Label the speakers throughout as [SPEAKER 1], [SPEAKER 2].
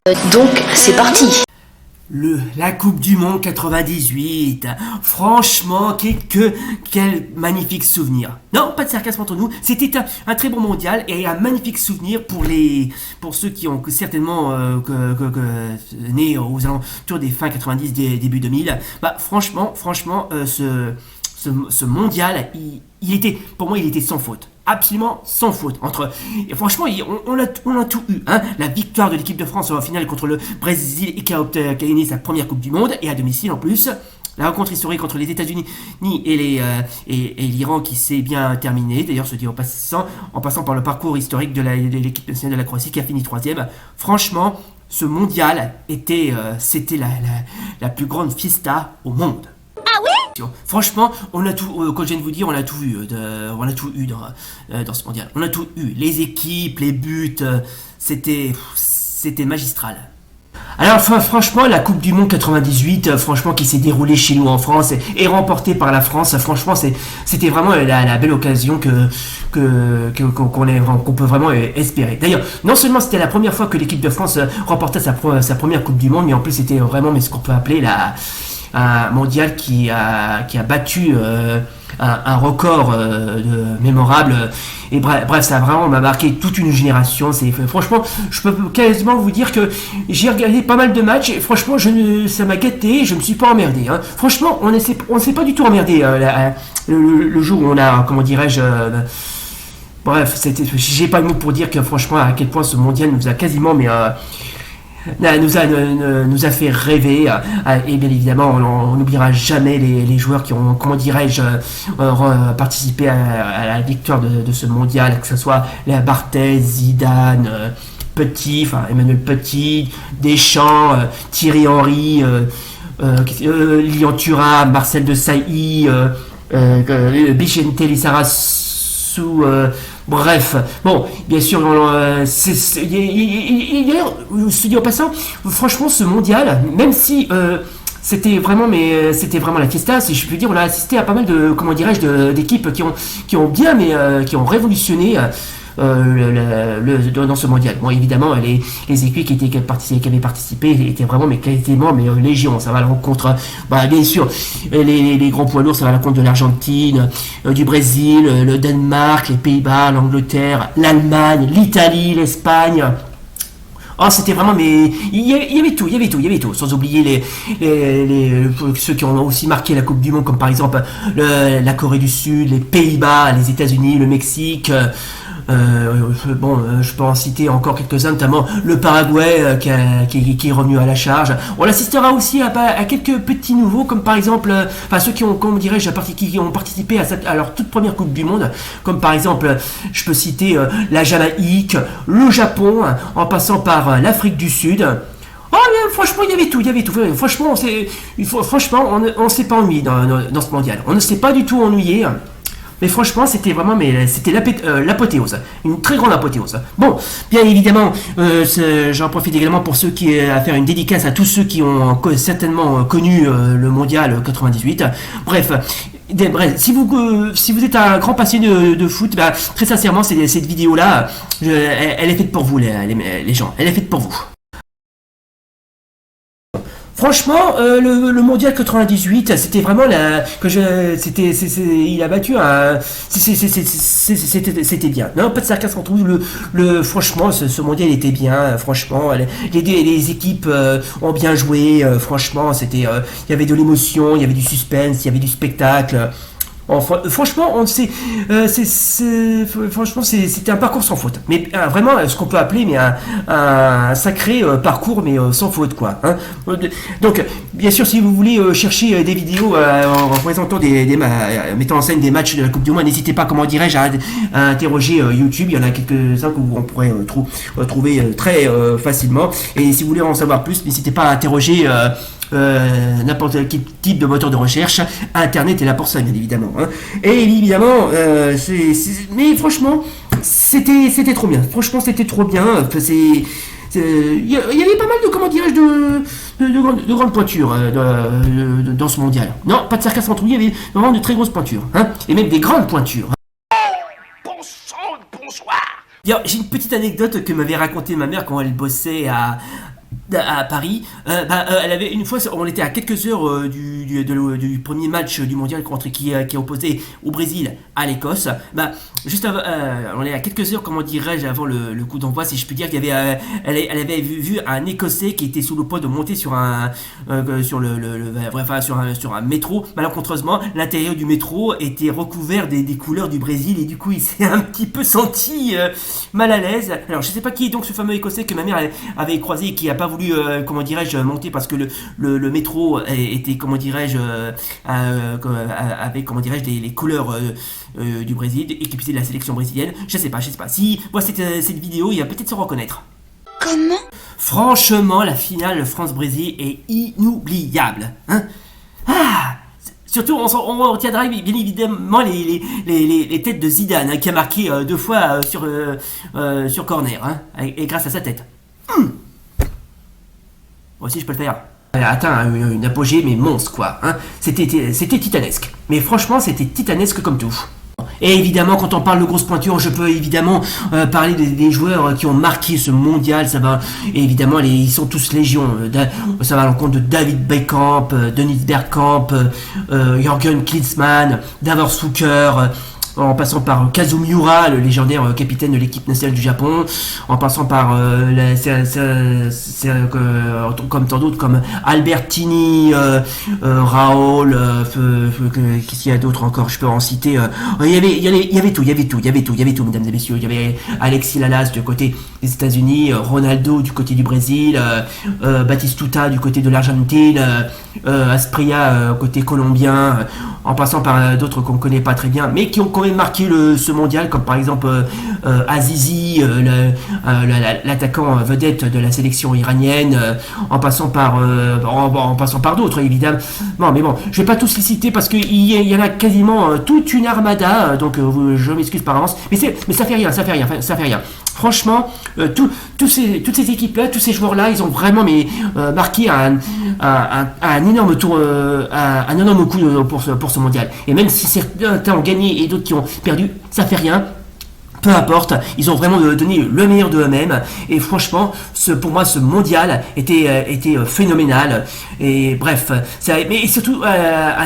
[SPEAKER 1] Donc c'est parti.
[SPEAKER 2] La Coupe du Monde 98, franchement, quel magnifique souvenir. Non, pas de sarcasme entre nous, c'était un très bon mondial et un magnifique souvenir pour ceux qui ont certainement né aux alentours des fin 90, début 2000. Bah, franchement, ce mondial, pour moi, il était sans faute. Absolument sans faute. Franchement, on a tout eu. Hein. La victoire de l'équipe de France en finale contre le Brésil qui a gagné sa première Coupe du Monde et à domicile en plus. La rencontre historique entre les États-Unis et l'Iran qui s'est bien terminée. D'ailleurs, se dit en passant par le parcours historique de l'équipe nationale de la Croatie qui a fini 3e. Franchement, ce mondial c'était la plus grande fiesta au monde. Franchement, on a tout, comme je viens de vous dire, on a tout vu, dans ce mondial. On a tout eu, les équipes, les buts, c'était magistral. Alors franchement, la Coupe du Monde 98, franchement, qui s'est déroulée chez nous en France et remportée par la France, franchement, c'était vraiment la belle occasion qu'on peut vraiment espérer. D'ailleurs, non seulement c'était la première fois que l'équipe de France remportait sa première Coupe du Monde, mais en plus c'était vraiment ce qu'on peut appeler un mondial qui a battu un record mémorable et bref ça m'a marqué toute une génération. Franchement, je peux quasiment vous dire que j'ai regardé pas mal de matchs et franchement ça m'a gâté, je me suis pas emmerdé, hein. Franchement on s'est pas du tout emmerdé le jour où on a, comment dirais-je, bref, j'ai pas le mot pour dire que franchement à quel point ce mondial nous a quasiment nous a fait rêver, et bien évidemment on n'oubliera jamais les joueurs qui ont, comment dirais-je, participé à la victoire de ce mondial, que ce soit Barthez, Zidane, Emmanuel Petit, Deschamps, Thierry Henry, Lilian Thuram, Marcel Desailly, Vicente Lizarazu, bref, bon, bien sûr, d'ailleurs, se dit en passant, franchement, ce mondial, même si c'était vraiment la fiesta, si je puis dire, on a assisté à pas mal de, comment dirais-je, d'équipes qui ont bien, mais qui ont révolutionné dans ce mondial. Bon, évidemment, les équipes qui avaient participé étaient vraiment, quasiment, légion. Ça va à la rencontre, bien sûr, les grands poids lourds, ça va à la rencontre de l'Argentine, du Brésil, le Danemark, les Pays-Bas, l'Angleterre, l'Allemagne, l'Italie, l'Espagne. Oh, c'était vraiment, mais il y avait tout, sans oublier ceux qui ont aussi marqué la Coupe du Monde, comme par exemple la Corée du Sud, les Pays-Bas, les États-Unis, le Mexique. Je peux en citer encore quelques-uns, notamment le Paraguay qui est revenu à la charge. On assistera aussi à quelques petits nouveaux, comme par exemple, ceux qui ont, comment dirais-je, qui ont participé à leur toute première Coupe du Monde, comme par exemple, je peux citer la Jamaïque, le Japon, en passant par l'Afrique du Sud. Oh, mais franchement, il y avait tout. Franchement, on ne s'est pas ennuyé dans ce mondial. On ne s'est pas du tout ennuyé. Mais franchement, c'était l'apothéose, une très grande apothéose. Bon, bien évidemment, j'en profite également pour à faire une dédicace à tous ceux qui ont certainement connu le mondial 98. Bref, si vous êtes un grand passionné de foot, très sincèrement, cette vidéo-là, elle est faite pour vous, les gens. Elle est faite pour vous. Franchement, le mondial 98, c'était vraiment il a battu c'était bien. Non, pas de sarcasme entre vous. Franchement, ce mondial était bien. Franchement, les équipes ont bien joué. Franchement, il y avait de l'émotion, il y avait du suspense, il y avait du spectacle. Franchement, c'était un parcours sans faute. Mais vraiment, ce qu'on peut appeler un sacré parcours, mais sans faute, quoi. Hein. Donc, bien sûr, si vous voulez chercher des vidéos en présentant mettant en scène des matchs de la Coupe du Monde, n'hésitez pas, comment dirais-je, à interroger YouTube. Il y en a quelques-uns que on pourrait trouver très facilement. Et si vous voulez en savoir plus, n'hésitez pas à interroger n'importe quel type de moteur de recherche. Internet est là pour ça, bien évidemment, hein. Et évidemment, mais franchement, c'était trop bien. Franchement, c'était trop bien. Il y avait pas mal de, comment dirais-je, de grandes pointures dans ce mondial. Non, pas de sarcasme entre vous, il y avait vraiment de très grosses pointures, hein, et même des grandes pointures.
[SPEAKER 3] Bon sang, bonsoir.
[SPEAKER 2] J'ai une petite anecdote que m'avait racontée ma mère quand elle bossait à Paris, elle avait une fois, on était à quelques heures du premier match du mondial contre qui a opposé au Brésil à l'Écosse. Juste avant, on est à quelques heures, comment dirais-je, avant le coup d'envoi, si je puis dire, qu'il y avait, elle avait vu un Écossais qui était sous le point de monter sur sur un métro. Malencontreusement, l'intérieur du métro était recouvert des couleurs du Brésil et du coup, il s'est un petit peu senti mal à l'aise. Alors, je sais pas qui est donc ce fameux Écossais que ma mère avait croisé et qui a pas voulu, comment dirais-je, monter parce que le métro était, comment dirais-je, avec, comment dirais-je, les couleurs du Brésil et qui puisait de la sélection brésilienne. Je sais pas. Si voit cette vidéo, il va peut-être se reconnaître.
[SPEAKER 1] Comment?
[SPEAKER 2] Franchement, la finale France-Brésil est inoubliable. Hein? Surtout, on retiendra bien évidemment les têtes de Zidane, hein, qui a marqué 2 fois sur corner, hein, et grâce à sa tête. Moi aussi, je peux le faire. Elle a atteint une apogée, mais monstre, quoi. Hein. C'était titanesque. Mais franchement, c'était titanesque comme tout. Et évidemment, quand on parle de grosses pointures, je peux évidemment parler des joueurs qui ont marqué ce mondial. Ça va, et évidemment, ils sont tous légion. Ça va à l'encontre de David Beckham, Dennis Bergkamp, Jürgen Klinsmann, Davor Suker, en passant par Kazumiura, le légendaire capitaine de l'équipe nationale du Japon, en passant par comme tant d'autres comme Albertini, Raoul, qu'est-ce qu'il y a d'autre encore, je peux en citer, il y avait tout, mesdames et messieurs. Il y avait Alexis Lalas du côté des États-Unis, Ronaldo du côté du Brésil, Batistuta du côté de l'Argentine, Asprilla côté colombien, en passant par d'autres qu'on ne connaît pas très bien, mais qui ont quand même marqué ce mondial, comme par exemple Azizi, l'attaquant vedette de la sélection iranienne, en passant par d'autres évidemment. Non, mais bon, je vais pas tous les citer parce qu'il y en a quasiment toute une armada, donc je m'excuse par avance, mais ça fait rien. Franchement, toutes ces équipes-là, tous ces joueurs-là, ils ont vraiment marqué un énorme tour, un énorme coup pour ce mondial. Et même si certains ont gagné et d'autres qui ont perdu, ça fait rien. Peu importe, ils ont vraiment donné le meilleur de eux-mêmes. Et franchement, pour moi, ce mondial était phénoménal. Et bref, mais surtout,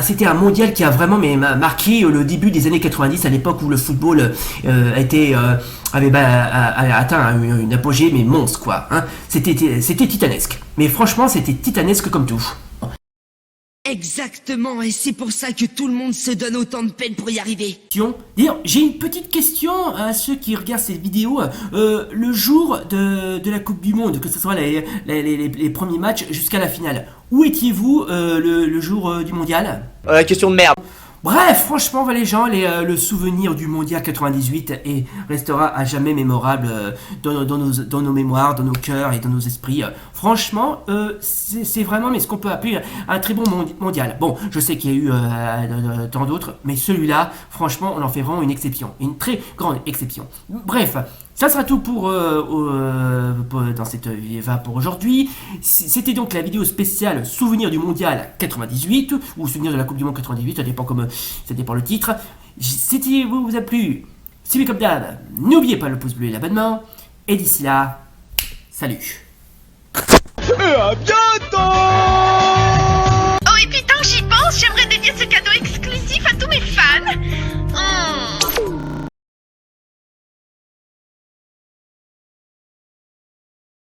[SPEAKER 2] c'était un mondial qui a vraiment marqué le début des années 90, à l'époque où le football avait atteint une apogée, mais monstre, quoi. Hein. C'était titanesque. Mais franchement, c'était titanesque comme tout.
[SPEAKER 1] Exactement, et c'est pour ça que tout le monde se donne autant de peine pour y arriver.
[SPEAKER 2] D'ailleurs, j'ai une petite question à ceux qui regardent cette vidéo. Le jour de la Coupe du Monde, que ce soit les premiers matchs jusqu'à la finale, où étiez-vous le jour du mondial?
[SPEAKER 3] Question de merde.
[SPEAKER 2] Bref, franchement, les gens, le souvenir du mondial 98 restera à jamais mémorable dans nos mémoires, dans nos cœurs et dans nos esprits. Franchement, c'est vraiment ce qu'on peut appeler un très bon mondial. Bon, je sais qu'il y a eu tant d'autres, mais celui-là, franchement, on en fait vraiment une exception, une très grande exception. Bref. Ça sera tout dans cette VA pour aujourd'hui. C'était donc la vidéo spéciale Souvenir du Mondial 98 ou Souvenir de la Coupe du Monde 98, ça dépend le titre. Si vous a plu, suivez comme d'hab, n'oubliez pas le pouce bleu et l'abonnement. Et d'ici là, salut.
[SPEAKER 4] Et à bientôt.
[SPEAKER 5] Oh et puis tant que j'y pense, j'aimerais dédier ce cadeau exclusif à tous mes fans.